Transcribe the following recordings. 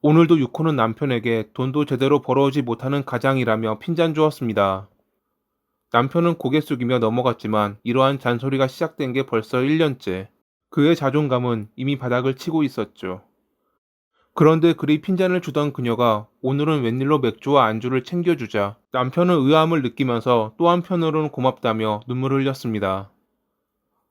오늘도 유코는 남편에게 돈도 제대로 벌어오지 못하는 가장이라며 핀잔 주었습니다. 남편은 고개 숙이며 넘어갔지만 이러한 잔소리가 시작된 게 벌써 1년째. 그의 자존감은 이미 바닥을 치고 있었죠. 그런데 그리 핀잔을 주던 그녀가 오늘은 웬일로 맥주와 안주를 챙겨주자 남편은 의아함을 느끼면서 또 한편으로는 고맙다며 눈물을 흘렸습니다.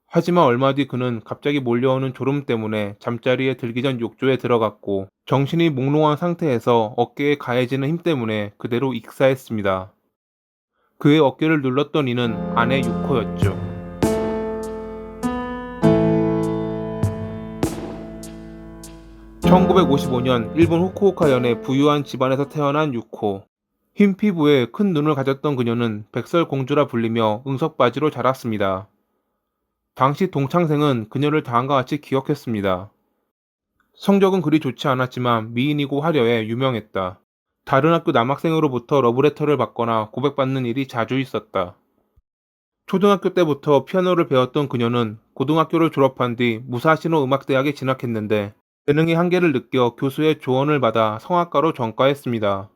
하지만 얼마 뒤 그는 갑자기 몰려오는 졸음 때문에 잠자리에 들기 전 욕조에 들어갔고 정신이 몽롱한 상태에서 어깨에 가해지는 힘 때문에 그대로 익사했습니다. 그의 어깨를 눌렀던 이는 아내 유코였죠. 1955년 일본 후쿠오카현의 부유한 집안에서 태어난 유코. 흰 피부에 큰 눈을 가졌던 그녀는 백설공주라 불리며 응석바지로 자랐습니다. 당시 동창생은 그녀를 다음과 같이 기억했습니다. 성적은 그리 좋지 않았지만 미인이고 화려해 유명했다. 다른 학교 남학생으로부터 러브레터를 받거나 고백받는 일이 자주 있었다. 초등학교 때부터 피아노를 배웠던 그녀는 고등학교를 졸업한 뒤 무사시노 음악대학에 진학했는데 재능의 한계를 느껴 교수의 조언을 받아 성악가로 전과했습니다.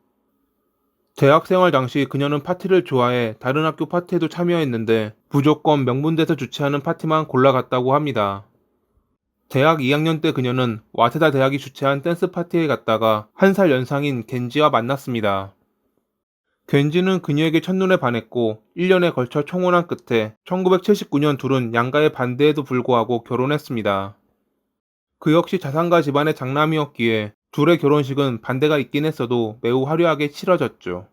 대학 생활 당시 그녀는 파티를 좋아해 다른 학교 파티에도 참여했는데 무조건 명문대에서 주최하는 파티만 골라갔다고 합니다. 대학 2학년 때 그녀는 와세다 대학이 주최한 댄스 파티에 갔다가 한 살 연상인 겐지와 만났습니다. 겐지는 그녀에게 첫눈에 반했고 1년에 걸쳐 청혼한 끝에 1979년 둘은 양가의 반대에도 불구하고 결혼했습니다. 그 역시 자산가 집안의 장남이었기에 둘의 결혼식은 반대가 있긴 했어도 매우 화려하게 치러졌죠.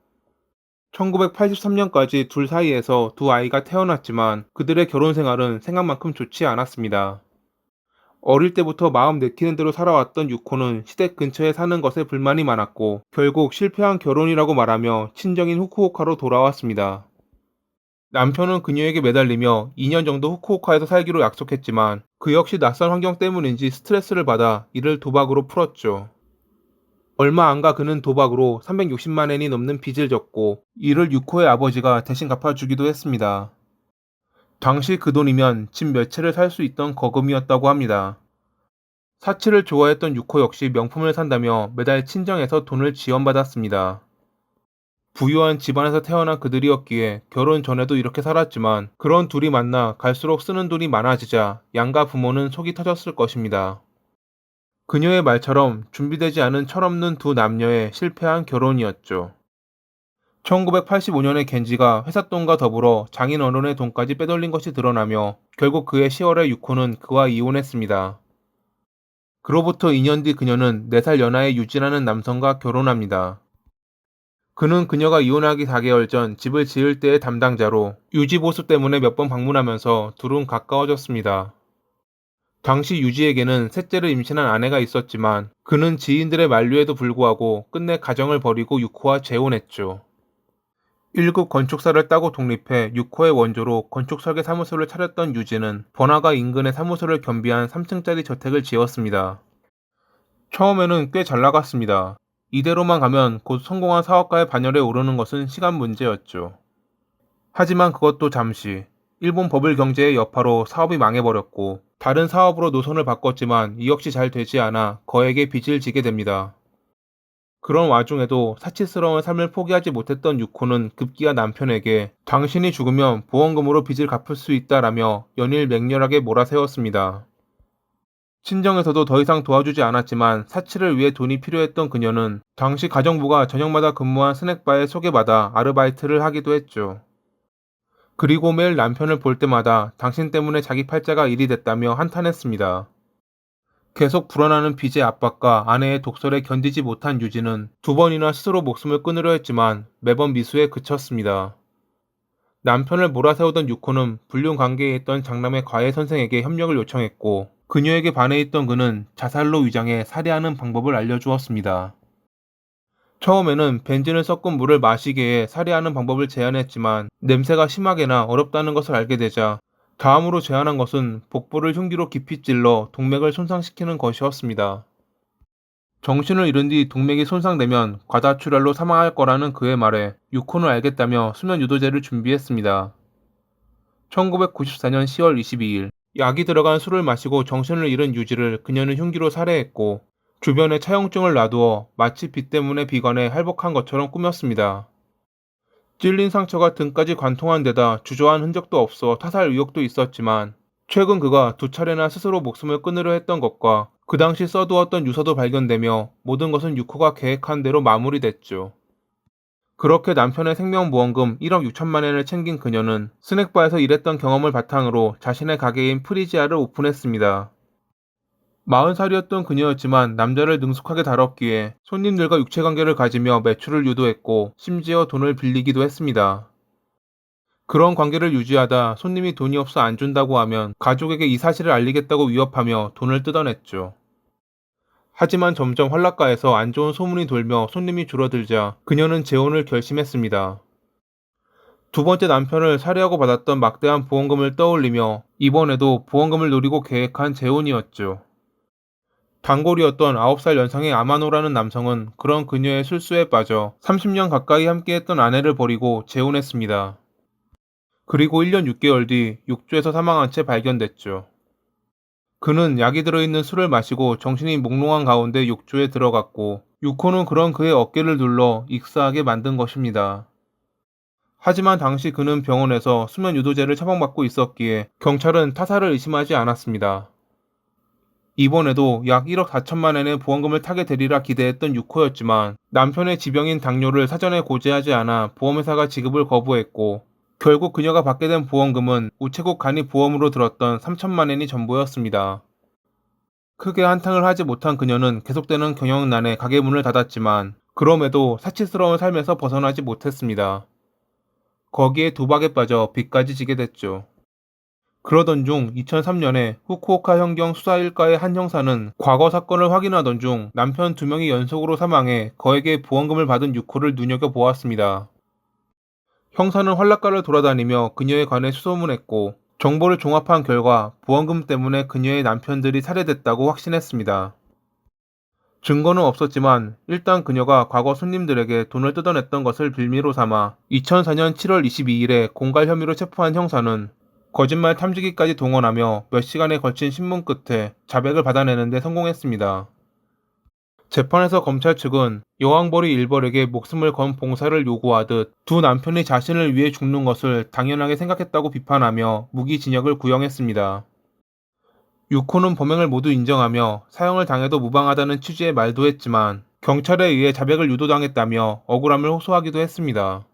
1983년까지 둘 사이에서 두 아이가 태어났지만 그들의 결혼 생활은 생각만큼 좋지 않았습니다. 어릴 때부터 마음 내키는 대로 살아왔던 유코는 시댁 근처에 사는 것에 불만이 많았고 결국 실패한 결혼이라고 말하며 친정인 후쿠오카로 돌아왔습니다. 남편은 그녀에게 매달리며 2년 정도 후쿠오카에서 살기로 약속했지만 그 역시 낯선 환경 때문인지 스트레스를 받아 이를 도박으로 풀었죠. 얼마 안 가 그는 도박으로 360만 엔이 넘는 빚을 졌고 이를 유코의 아버지가 대신 갚아주기도 했습니다. 당시 그 돈이면 집 몇 채를 살 수 있던 거금이었다고 합니다. 사치를 좋아했던 유코 역시 명품을 산다며 매달 친정에서 돈을 지원받았습니다. 부유한 집안에서 태어난 그들이었기에 결혼 전에도 이렇게 살았지만 그런 둘이 만나 갈수록 쓰는 돈이 많아지자 양가 부모는 속이 터졌을 것입니다. 그녀의 말처럼 준비되지 않은 철없는 두 남녀의 실패한 결혼이었죠. 1985년에 겐지가 회삿돈과 더불어 장인 어른의 돈까지 빼돌린 것이 드러나며 결국 그해 10월에 유코는 그와 이혼했습니다. 그로부터 2년 뒤 그녀는 4살 연하의 유지라는 남성과 결혼합니다. 그는 그녀가 이혼하기 4개월 전 집을 지을 때의 담당자로 유지 보수 때문에 몇 번 방문하면서 둘은 가까워졌습니다. 당시 유지에게는 셋째를 임신한 아내가 있었지만 그는 지인들의 만류에도 불구하고 끝내 가정을 버리고 유코와 재혼했죠. 1급 건축사를 따고 독립해 유코의 원조로 건축 설계 사무소를 차렸던 유지는 번화가 인근의 사무소를 겸비한 3층짜리 저택을 지었습니다. 처음에는 꽤 잘 나갔습니다. 이대로만 가면 곧 성공한 사업가의 반열에 오르는 것은 시간 문제였죠. 하지만 그것도 잠시. 일본 버블 경제의 여파로 사업이 망해버렸고 다른 사업으로 노선을 바꿨지만 이 역시 잘 되지 않아 거액의 빚을 지게 됩니다. 그런 와중에도 사치스러운 삶을 포기하지 못했던 유코는 급기야 남편에게 당신이 죽으면 보험금으로 빚을 갚을 수 있다라며 연일 맹렬하게 몰아세웠습니다. 친정에서도 더 이상 도와주지 않았지만 사치를 위해 돈이 필요했던 그녀는 당시 가정부가 저녁마다 근무한 스낵바에 소개받아 아르바이트를 하기도 했죠. 그리고 매일 남편을 볼 때마다 당신 때문에 자기 팔자가 일이 됐다며 한탄했습니다. 계속 불어나는 빚의 압박과 아내의 독설에 견디지 못한 유진은 2번이나 스스로 목숨을 끊으려 했지만 매번 미수에 그쳤습니다. 남편을 몰아세우던 유코는 불륜 관계에 있던 장남의 과외 선생에게 협력을 요청했고 그녀에게 반해 있던 그는 자살로 위장해 살해하는 방법을 알려주었습니다. 처음에는 벤진을 섞은 물을 마시게 해 살해하는 방법을 제안했지만 냄새가 심하게나 어렵다는 것을 알게 되자 다음으로 제안한 것은 복부를 흉기로 깊이 찔러 동맥을 손상시키는 것이었습니다. 정신을 잃은 뒤 동맥이 손상되면 과다출혈로 사망할 거라는 그의 말에 유코는 알겠다며 수면 유도제를 준비했습니다. 1994년 10월 22일 약이 들어간 술을 마시고 정신을 잃은 유지를 그녀는 흉기로 살해했고 주변에 차용증을 놔두어 마치 빚 때문에 비관해 할복한 것처럼 꾸몄습니다. 찔린 상처가 등까지 관통한 데다 주저한 흔적도 없어 타살 의혹도 있었지만 최근 그가 두 차례나 스스로 목숨을 끊으려 했던 것과 그 당시 써두었던 유서도 발견되며 모든 것은 유코가 계획한 대로 마무리됐죠. 그렇게 남편의 생명보험금 1억 6천만 엔을 챙긴 그녀는 스낵바에서 일했던 경험을 바탕으로 자신의 가게인 프리지아를 오픈했습니다. 40살이었던 그녀였지만 남자를 능숙하게 다뤘기에 손님들과 육체관계를 가지며 매출을 유도했고 심지어 돈을 빌리기도 했습니다. 그런 관계를 유지하다 손님이 돈이 없어 안 준다고 하면 가족에게 이 사실을 알리겠다고 위협하며 돈을 뜯어냈죠. 하지만 점점 한락가에서 안 좋은 소문이 돌며 손님이 줄어들자 그녀는 재혼을 결심했습니다. 두 번째 남편을 살해하고 받았던 막대한 보험금을 떠올리며 이번에도 보험금을 노리고 계획한 재혼이었죠. 단골이었던 9살 연상의 아마노라는 남성은 그런 그녀의 술수에 빠져 30년 가까이 함께했던 아내를 버리고 재혼했습니다. 그리고 1년 6개월 뒤 욕조에서 사망한 채 발견됐죠. 그는 약이 들어있는 술을 마시고 정신이 몽롱한 가운데 욕조에 들어갔고 유코는 그런 그의 어깨를 눌러 익사하게 만든 것입니다. 하지만 당시 그는 병원에서 수면 유도제를 처방받고 있었기에 경찰은 타살을 의심하지 않았습니다. 이번에도 약 1억 4천만 엔의 보험금을 타게 되리라 기대했던 유코였지만 남편의 지병인 당뇨를 사전에 고지하지 않아 보험회사가 지급을 거부했고 결국 그녀가 받게 된 보험금은 우체국 간이보험으로 들었던 3천만 엔이 전부였습니다. 크게 한탕을 하지 못한 그녀는 계속되는 경영난에 가게 문을 닫았지만 그럼에도 사치스러운 삶에서 벗어나지 못했습니다. 거기에 도박에 빠져 빚까지 지게 됐죠. 그러던 중 2003년에 후쿠오카 현경 수사 1과의 한 형사는 과거 사건을 확인하던 중 남편 2명이 연속으로 사망해 거액의 보험금을 받은 유코를 눈여겨보았습니다. 형사는 환락가를 돌아다니며 그녀에 관해 수소문했고 정보를 종합한 결과 보험금 때문에 그녀의 남편들이 살해됐다고 확신했습니다. 증거는 없었지만 일단 그녀가 과거 손님들에게 돈을 뜯어냈던 것을 빌미로 삼아 2004년 7월 22일에 공갈 혐의로 체포한 형사는 거짓말 탐지기까지 동원하며 몇 시간에 걸친 신문 끝에 자백을 받아내는 데 성공했습니다. 재판에서 검찰 측은 여왕벌이 일벌에게 목숨을 건 봉사를 요구하듯 두 남편이 자신을 위해 죽는 것을 당연하게 생각했다고 비판하며 무기징역을 구형했습니다. 유코는 범행을 모두 인정하며 사형을 당해도 무방하다는 취지의 말도 했지만 경찰에 의해 자백을 유도당했다며 억울함을 호소하기도 했습니다.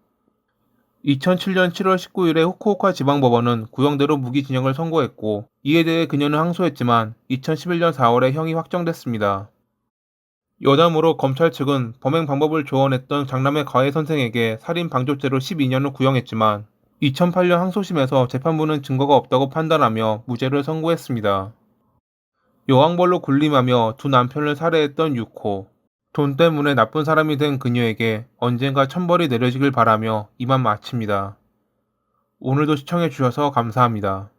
2007년 7월 19일에 후쿠오카 지방법원은 구형대로 무기징역을 선고했고 이에 대해 그녀는 항소했지만 2011년 4월에 형이 확정됐습니다. 여담으로 검찰 측은 범행 방법을 조언했던 장남의 가해 선생에게 살인 방조죄로 12년을 구형했지만 2008년 항소심에서 재판부는 증거가 없다고 판단하며 무죄를 선고했습니다. 여왕벌로 군림하며 두 남편을 살해했던 유코. 돈 때문에 나쁜 사람이 된 그녀에게 언젠가 천벌이 내려지길 바라며 이만 마칩니다. 오늘도 시청해주셔서 감사합니다.